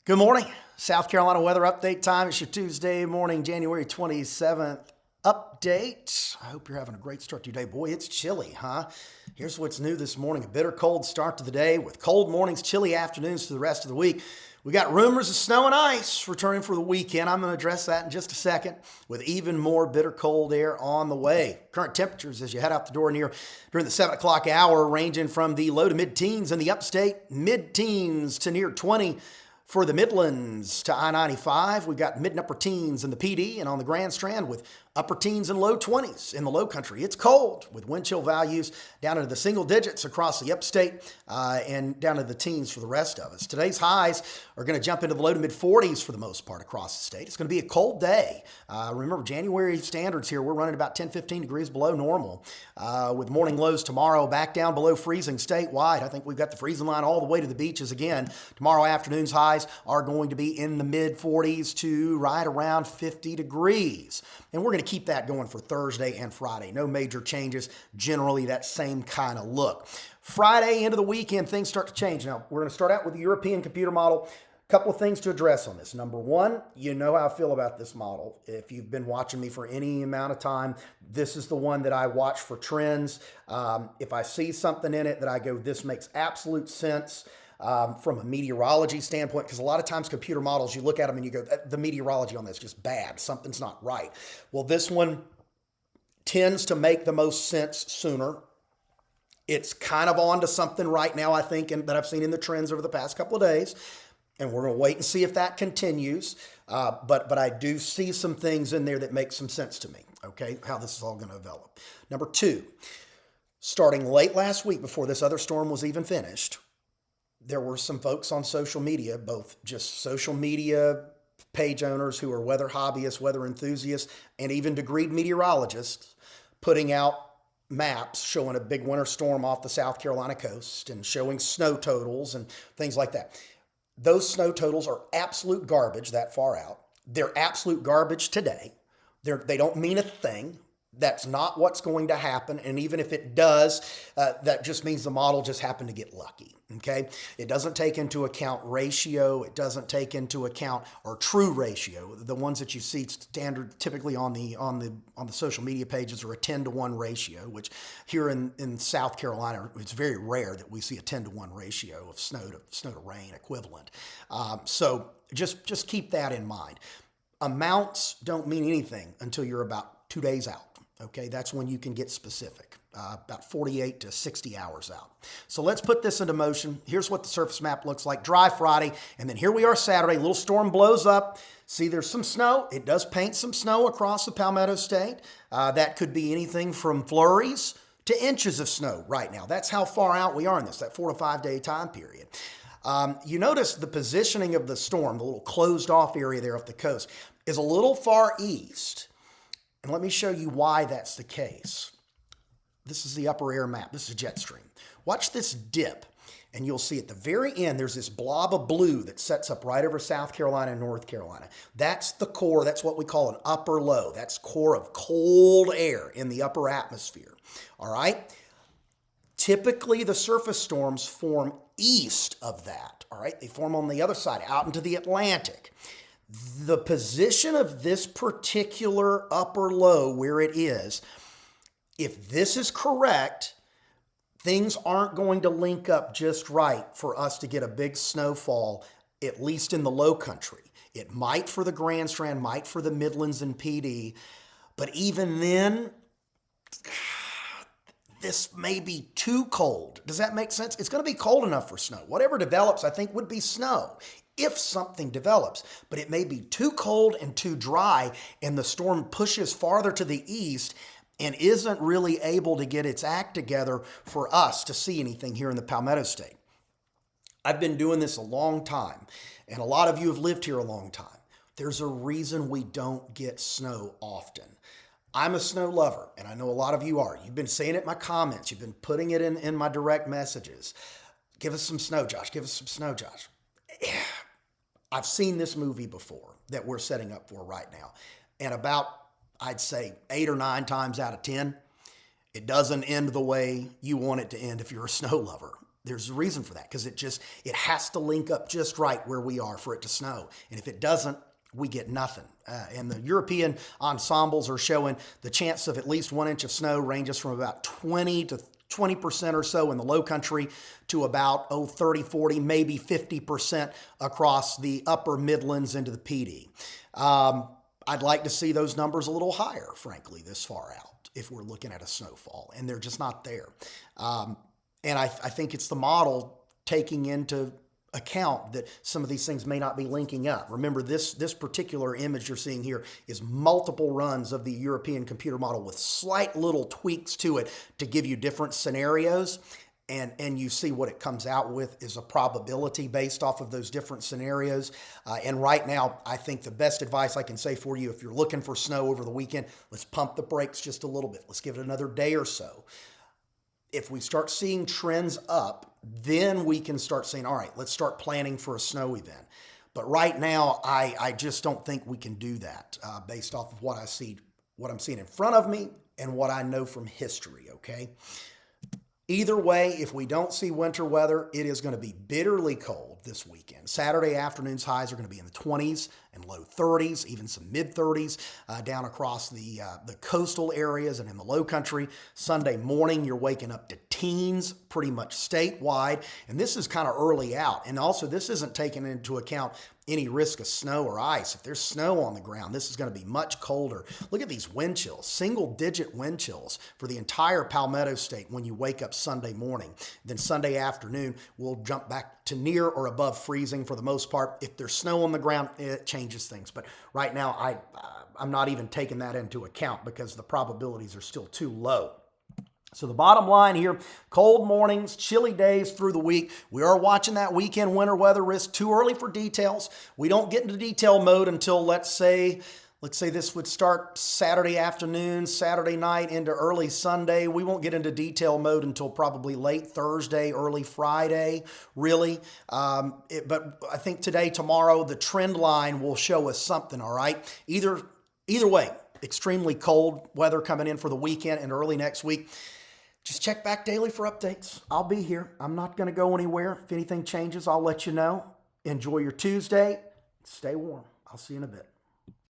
Good morning. South Carolina weather update time. It's your Tuesday morning, January 27th update. I hope you're having a great start to your day. Boy, it's chilly, huh? Here's what's new this morning. A bitter cold start to the day with cold mornings, chilly afternoons to the rest of the week. We got rumors of snow and ice returning for the weekend. I'm going to address that in just a second with even more bitter cold air on the way. Current temperatures as you head out the door during the 7 o'clock hour ranging from the low to mid-teens in the upstate, mid-teens to near 20. For the Midlands to I-95, we've got mid and upper teens in the PD and on the Grand Strand with upper teens and low 20s in the low country. It's cold with wind chill values down into the single digits across the upstate and down to the teens for the rest of us. Today's highs are going to jump into the low to mid 40s for the most part across the state. It's going to be a cold day. Remember, January standards here, we're running about 10, 15 degrees below normal with morning lows tomorrow back down below freezing statewide. I think we've got the freezing line all the way to the beaches again. Tomorrow afternoon's highs are going to be in the mid 40s to right around 50 degrees. And we're going to keep that going for Thursday and Friday. No major changes. Generally, that same kind of look. Friday into the weekend, things start to change. Now, we're going to start out with the European computer model. A couple of things to address on this. Number one, you know how I feel about this model. If you've been watching me for any amount of time, this is the one that I watch for trends. If I see something in it that I go, this makes absolute sense, from a meteorology standpoint, because a lot of times computer models, you look at them and you go, the meteorology on this is just bad. Something's not right. Well, this one tends to make the most sense sooner. It's kind of on to something right now, I think, and that I've seen in the trends over the past couple of days. And we're going to wait and see if that continues. But I do see some things in there that make some sense to me, okay, how this is all going to develop. Number two, starting late last week before this other storm was even finished, there were some folks on social media, both just social media page owners who are weather hobbyists, weather enthusiasts, and even degreed meteorologists putting out maps showing a big winter storm off the South Carolina coast and showing snow totals and things like that. Those snow totals are absolute garbage that far out. They're absolute garbage today. They don't mean a thing. That's not what's going to happen. And even if it does, that just means the model just happened to get lucky. Okay. It doesn't take into account ratio. It doesn't take into account or true ratio. The ones that you see standard typically on the social media pages are a 10-to-1 ratio, which here in South Carolina, it's very rare that we see a 10-to-1 ratio of snow to rain equivalent. So just keep that in mind. Amounts don't mean anything until you're about 2 days out. Okay, that's when you can get specific, about 48 to 60 hours out. So let's put this into motion. Here's what the surface map looks like. Dry Friday, and then here we are Saturday. A little storm blows up. See, there's some snow. It does paint some snow across the Palmetto State. That could be anything from flurries to inches of snow right now. That's how far out we are in this, that 4 to 5 day time period. You notice the positioning of the storm, the little closed off area there off the coast, is a little far east. And let me show you why that's the case. This is the upper air map. This is jet stream. Watch this dip, and you'll see at the very end, there's this blob of blue that sets up right over South Carolina and North Carolina. That's the core. That's what we call an upper low. That's core of cold air in the upper atmosphere. All right? Typically, the surface storms form east of that. All right? They form on the other side, out into the Atlantic. The position of this particular upper low where it is, if this is correct, things aren't going to link up just right for us to get a big snowfall, at least in the low country. It might for the Grand Strand, might for the Midlands and PD, but even then, this may be too cold. Does that make sense? It's going to be cold enough for snow. Whatever develops, I think, would be snow if something develops, but it may be too cold and too dry, and the storm pushes farther to the east and isn't really able to get its act together for us to see anything here in the Palmetto State. I've been doing this a long time, and a lot of you have lived here a long time. There's a reason we don't get snow often. I'm a snow lover, and I know a lot of you are. You've been saying it in my comments. You've been putting it in my direct messages. Give us some snow, Josh. Give us some snow, Josh. I've seen this movie before that we're setting up for right now. And about, I'd say, 8 or 9 times out of 10, it doesn't end the way you want it to end if you're a snow lover. There's a reason for that because it has to link up just right where we are for it to snow. And if it doesn't, we get nothing. And the European ensembles are showing the chance of at least 1 inch of snow ranges from about 20% or so in the low country to about 30, 40, maybe 50% across the upper Midlands into the PD. I'd like to see those numbers a little higher, frankly, this far out if we're looking at a snowfall, and they're just not there. And I think it's the model taking into account that some of these things may not be linking up. Remember, this particular image you're seeing here is multiple runs of the European computer model with slight little tweaks to it to give you different scenarios. And you see what it comes out with is a probability based off of those different scenarios. And right now, I think the best advice I can say for you, if you're looking for snow over the weekend, let's pump the brakes just a little bit. Let's give it another day or so. If we start seeing trends up, then we can start saying, all right, let's start planning for a snow event. But right now, I just don't think we can do that based off of what I see, what I'm seeing in front of me and what I know from history, okay? Either way, if we don't see winter weather, it is going to be bitterly cold this weekend. Saturday afternoon's highs are going to be in the 20s and low 30s, even some mid 30s down across the coastal areas and in the low country. Sunday morning, you're waking up to teens pretty much statewide. And this is kind of early out. And also, this isn't taking into account any risk of snow or ice. If there's snow on the ground, this is going to be much colder. Look at these wind chills, single-digit wind chills for the entire Palmetto State when you wake up Sunday morning. Then Sunday afternoon, we'll jump back to near or above freezing for the most part. If there's snow on the ground, it changes things. But right now, I'm not even taking that into account because the probabilities are still too low. So the bottom line here, cold mornings, chilly days through the week. We are watching that weekend winter weather risk. Too early for details. We don't get into detail mode until, let's say this would start Saturday afternoon, Saturday night into early Sunday. We won't get into detail mode until probably late Thursday, early Friday, really. But I think today, tomorrow, the trend line will show us something, all right? Either way, extremely cold weather coming in for the weekend and early next week. Just check back daily for updates. I'll be here. I'm not going to go anywhere. If anything changes, I'll let you know. Enjoy your Tuesday. Stay warm. I'll see you in a bit.